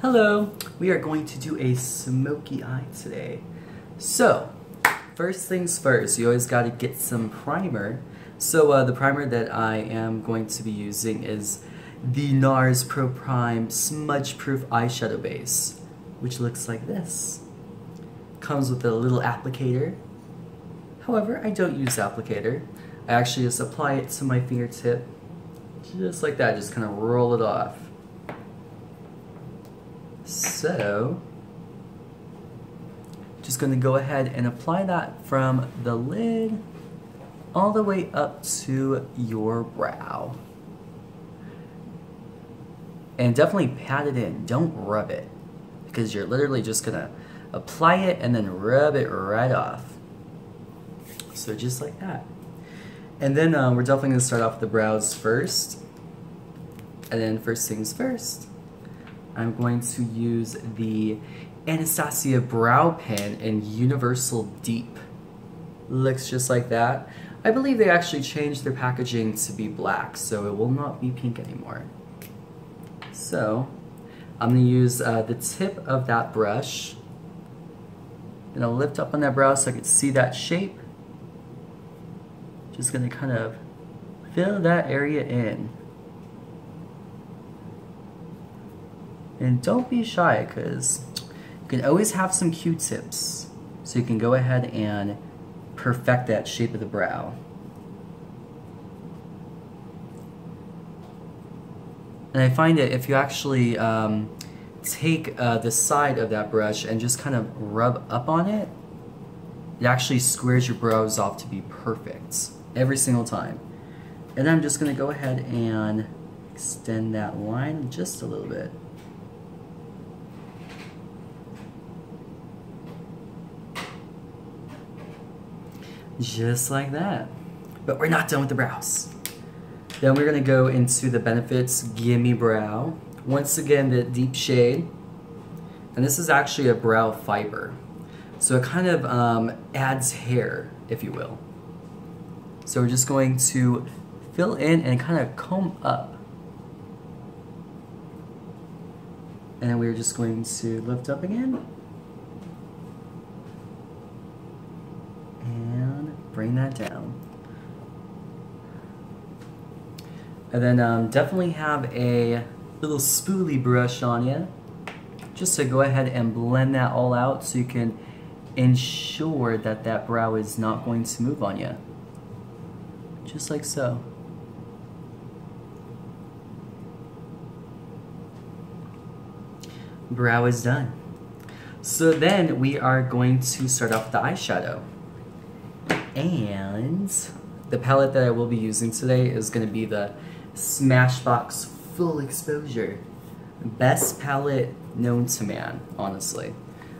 Hello! We are going to do a smoky eye today. So, first things first, you always got to get some primer. So the primer that I am going to be using is the NARS Pro Prime Smudge Proof Eyeshadow Base, which looks like this. Comes with a little applicator. However, I don't use applicator. I actually just apply it to my fingertip, just like that, just kind of roll it off. So, just going to go ahead and apply that from the lid all the way up to your brow. And definitely pat it in, don't rub it, because you're literally just going to apply it and then rub it right off. So just like that. And then we're definitely going to start off with the brows first. And then first things first, I'm going to use the ANASTASIA brow pen in Universal Deep. Looks just like that. I believe they actually changed their packaging to be black, so it will not be pink anymore. So, I'm going to use the tip of that brush. And I'll lift up on that brow so I can see that shape. Just going to kind of fill that area in. And don't be shy, because you can always have some Q-tips. So you can go ahead and perfect that shape of the brow. And I find that if you actually take the side of that brush and just kind of rub up on it, it actually squares your brows off to be perfect every single time. And I'm just going to go ahead and extend that line just a little bit. Just like that. But we're not done with the brows. Then we're going to go into the Benefits Gimme Brow. Once again, the deep shade. And this is actually a brow fiber. So it kind of adds hair, if you will. So we're just going to fill in and kind of comb up. And then we're just going to lift up again. Bring that down. And then definitely have a little spoolie brush on you, just to go ahead and blend that all out so you can ensure that that brow is not going to move on you. Just like so. Brow is done. So then we are going to start off with the eyeshadow. And the palette that I will be using today is going to be the SMASHBOX Full Exposure. Best palette known to man, honestly.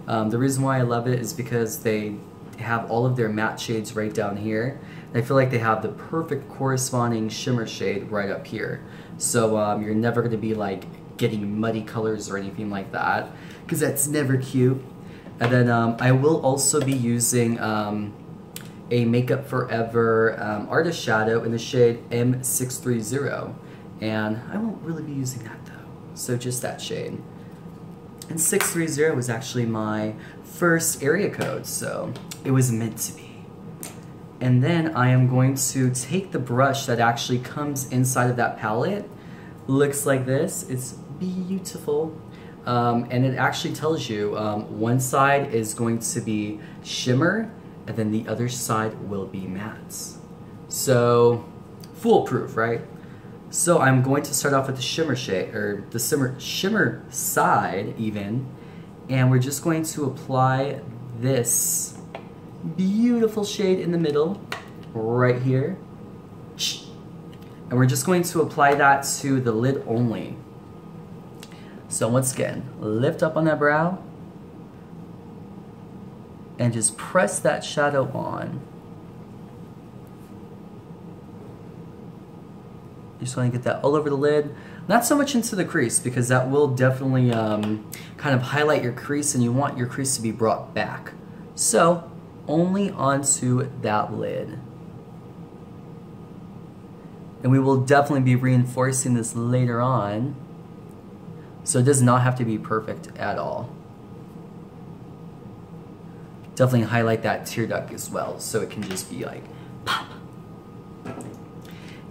The reason why I love it is because they have all of their matte shades right down here. And I feel like they have the perfect corresponding shimmer shade right up here. So you're never going to be like getting muddy colors or anything like that, because that's never cute. And then I will also be using a Makeup Forever Artist Shadow in the shade M630. And I won't really be using that though, so just that shade. And 630 was actually my first area code, so it was meant to be. And then I am going to take the brush that actually comes inside of that palette. Looks like this, it's beautiful. And it actually tells you one side is going to be shimmer, and then the other side will be matte. So, foolproof, right? So I'm going to start off with the shimmer shade, or the shimmer side even, and we're just going to apply this beautiful shade in the middle, right here. And we're just going to apply that to the lid only. So once again, lift up on that brow, and just press that shadow on. You just want to get that all over the lid. Not so much into the crease, because that will definitely kind of highlight your crease, and you want your crease to be brought back. So, only onto that lid. And we will definitely be reinforcing this later on. So it does not have to be perfect at all. Definitely highlight that tear duct as well, so it can just be like pop.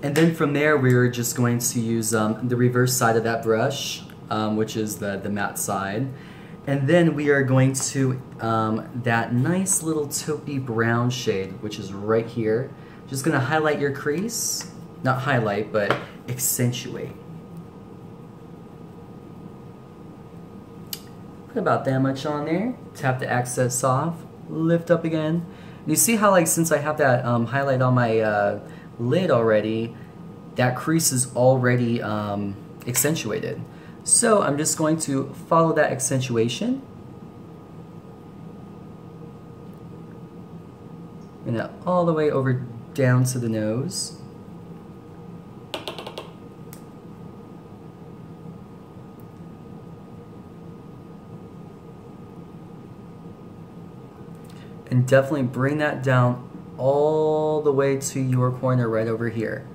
And then from there, we're just going to use the reverse side of that brush, which is the matte side. And then we are going to, that nice little taupey brown shade, which is right here. Just gonna highlight your crease. Not highlight, but accentuate. Put about that much on there. Tap the excess off. Lift up again. And you see how, like, since I have that highlight on my lid already, that crease is already accentuated. So I'm just going to follow that accentuation. And now all the way over down to the nose. And definitely bring that down all the way to your corner right over here.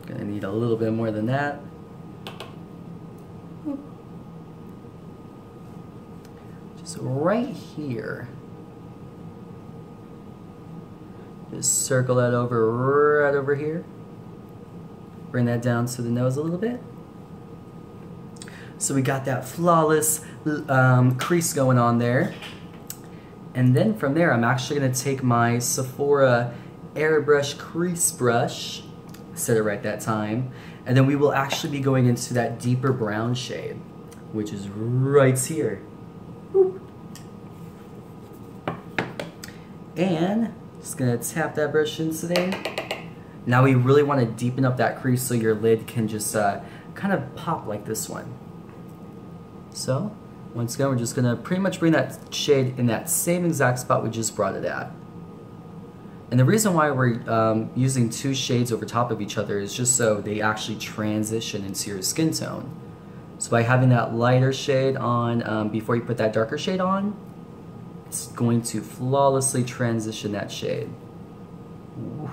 Gonna need a little bit more than that. Just right here. Just circle that over right over here. Bring that down to the nose a little bit. So we got that flawless crease going on there. And then from there, I'm actually going to take my Sephora Airbrush Crease Brush, set it right that time, and then we will actually be going into that deeper brown shade, which is right here. Whoop. And just going to tap that brush in today. Now we really want to deepen up that crease so your lid can just kind of pop like this one. So, once again, we're just going to pretty much bring that shade in that same exact spot we just brought it at. And the reason why we're using two shades over top of each other is just so they actually transition into your skin tone. So by having that lighter shade on before you put that darker shade on, it's going to flawlessly transition that shade. Ooh.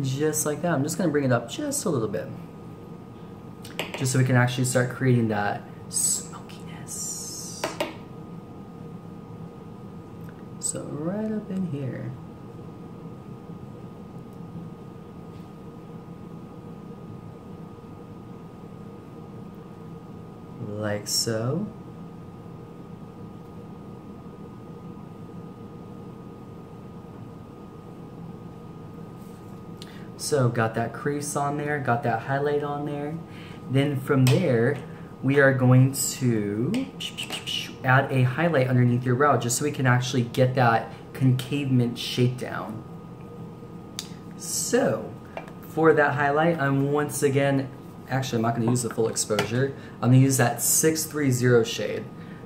Just like that. I'm just going to bring it up just a little bit. Just so we can actually start creating that smokiness. So right up in here. Like so. So got that crease on there, got that highlight on there. Then from there, we are going to add a highlight underneath your brow just so we can actually get that concavement shape down. So for that highlight, I'm once again, actually I'm not going to use the full exposure. I'm going to use that 630 shade.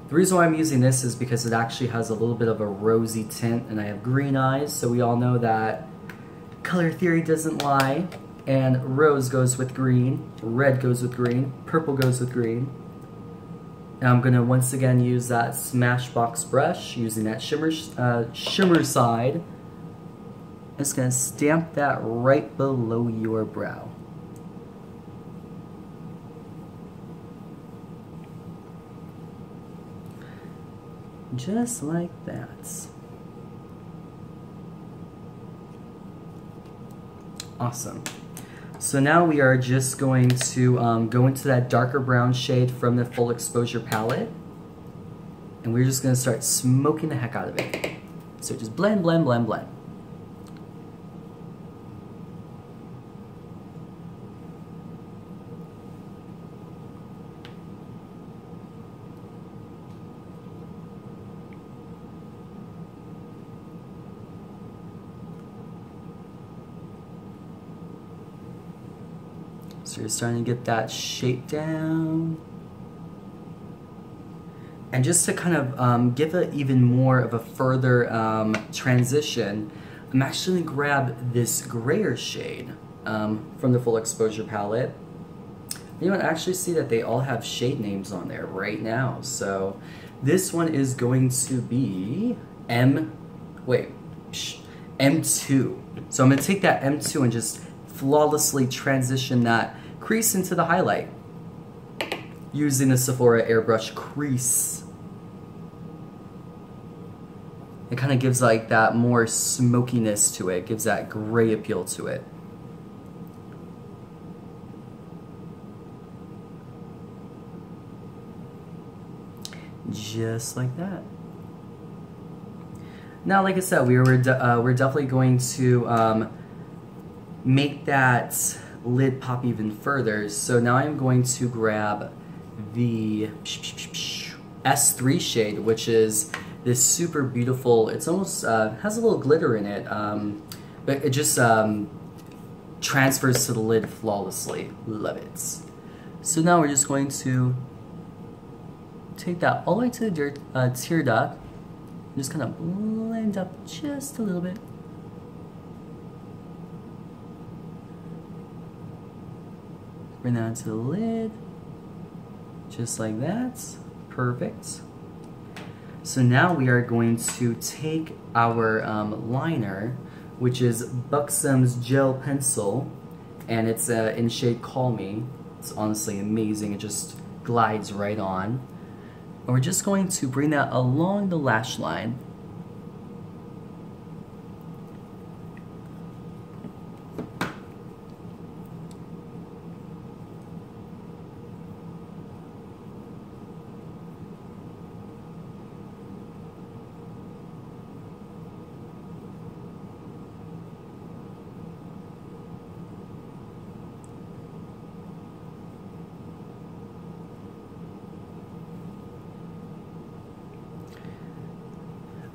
The reason why I'm using this is because it actually has a little bit of a rosy tint and I have green eyes, so we all know that color theory doesn't lie. And rose goes with green, red goes with green, purple goes with green. And I'm going to once again use that SMASHBOX brush using that shimmer side. I'm just going to stamp that right below your brow. Just like that. Awesome. So now we are just going to go into that darker brown shade from the full exposure palette. And we're just going to start smoking the heck out of it. So just blend, blend, blend, blend. So you're starting to get that shape down. And just to kind of give it even more of a further transition, I'm actually going to grab this grayer shade from the full exposure palette. You know, actually see that they all have shade names on there right now. So this one is going to be M2. So I'm going to take that M2 and just flawlessly transition that crease into the highlight using the Sephora Airbrush Crease. It kind of gives like that more smokiness to it, gives that gray appeal to it. Just like that. Now, like I said, we're definitely going to make that lid pop even further. So now I'm going to grab the S3 shade, which is this super beautiful, it's almost, has a little glitter in it, but it just transfers to the lid flawlessly. Love it. So now we're just going to take that all the way to the tear duct, just kind of blend up just a little bit. Bring that to the lid, just like that. Perfect. So now we are going to take our liner, which is BUXOM's gel pencil, and it's in shade Call Me. It's honestly amazing. It just glides right on. And we're just going to bring that along the lash line.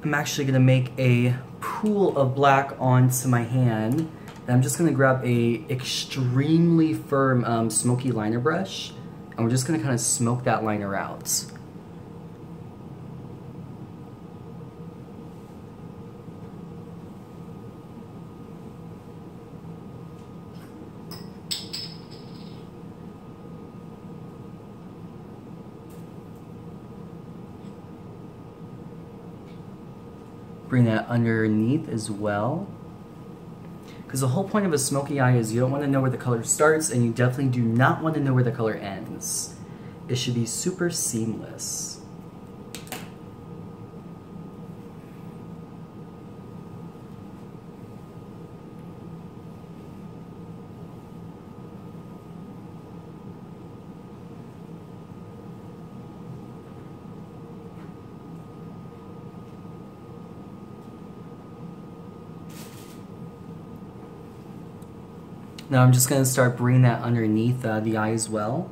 I'm actually going to make a pool of black onto my hand. And I'm just going to grab a extremely firm Smoky liner brush, and we're just going to kind of smoke that liner out. Bring that underneath as well. Because the whole point of a smoky eye is you don't want to know where the color starts, and you definitely do not want to know where the color ends. It should be super seamless. Now I'm just going to start bringing that underneath the eye as well.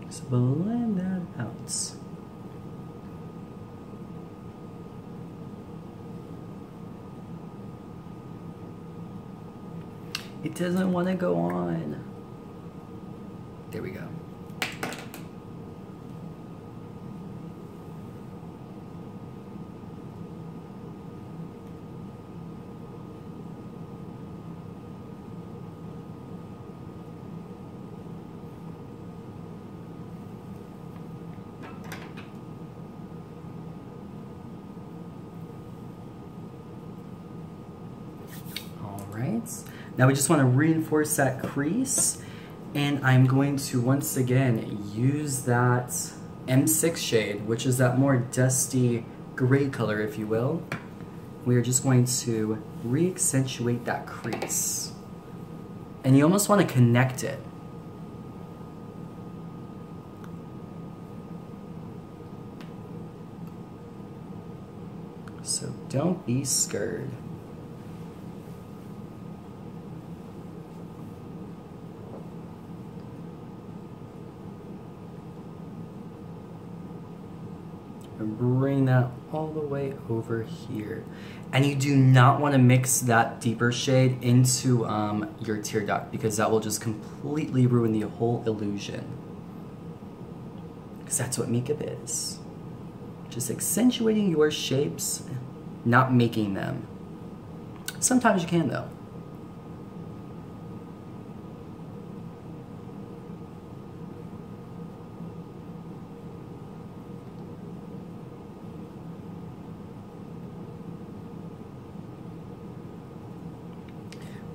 Just blend that out. It doesn't want to go on. There we go. All right. Now we just want to reinforce that crease, and I'm going to once again use that M6 shade, which is that more dusty gray color, if you will. We are just going to re-accentuate that crease. And you almost want to connect it. So don't be scared. Bring that all the way over here. And you do not want to mix that deeper shade into your tear duct, because that will just completely ruin the whole illusion. Because that's what makeup is. Just accentuating your shapes, not making them. Sometimes you can though.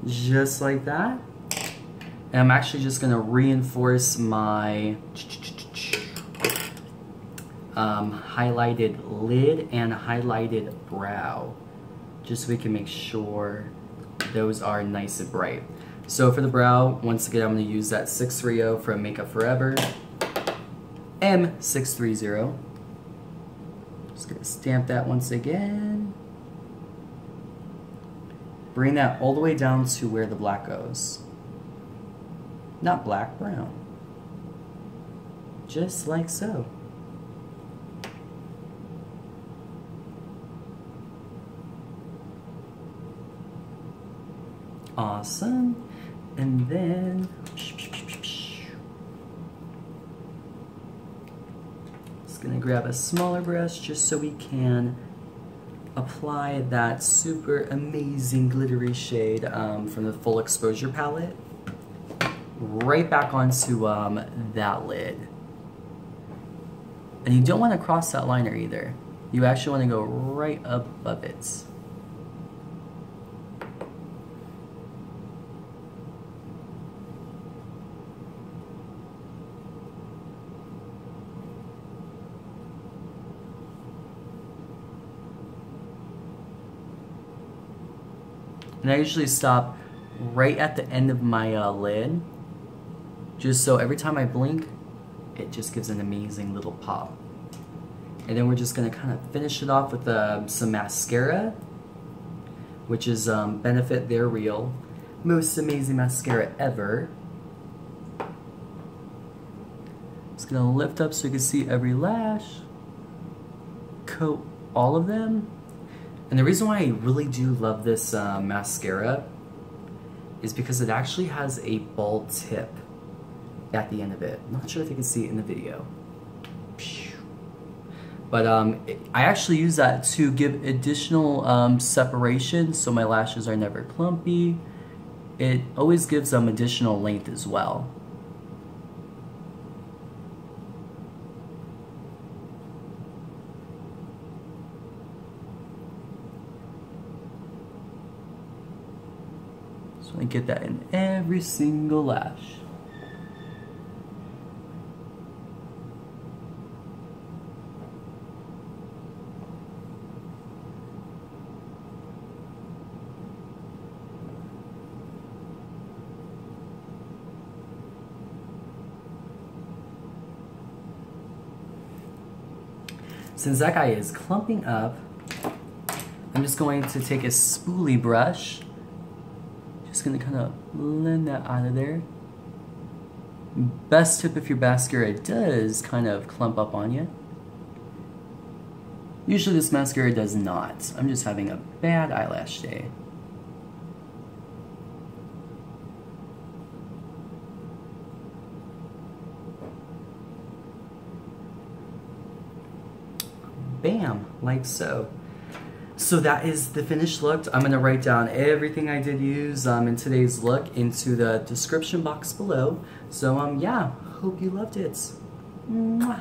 just like that. And I'm actually just gonna reinforce my highlighted lid and highlighted brow, just so we can make sure those are nice and bright. So for the brow, once again, I'm gonna use that 630 from Makeup Forever, M630. Just gonna stamp that once again. Bring that all the way down to where the black goes. Not black, brown. Just like so. Awesome. And then just gonna grab a smaller brush just so we can apply that super amazing glittery shade from the Full Exposure palette right back onto that lid. And you don't want to cross that liner either. You actually want to go right above it. And I usually stop right at the end of my lid, just so every time I blink, it just gives an amazing little pop. And then we're just gonna kind of finish it off with some mascara, which is Benefit They're Real. Most amazing mascara ever. Just gonna lift up so you can see every lash, coat all of them. And the reason why I really do love this mascara is because it actually has a bald tip at the end of it. I'm not sure if you can see it in the video. But I actually use that to give additional separation so my lashes are never clumpy. It always gives them additional length as well. So I get that in every single lash. Since that guy is clumping up, I'm just going to take a spoolie brush. Just gonna kind of blend that out of there. Best tip if your mascara does kind of clump up on you. Usually this mascara does not. I'm just having a bad eyelash day. Bam, like so. So that is the finished look. I'm gonna write down everything I did use in today's look into the description box below. So yeah, hope you loved it. Mwah.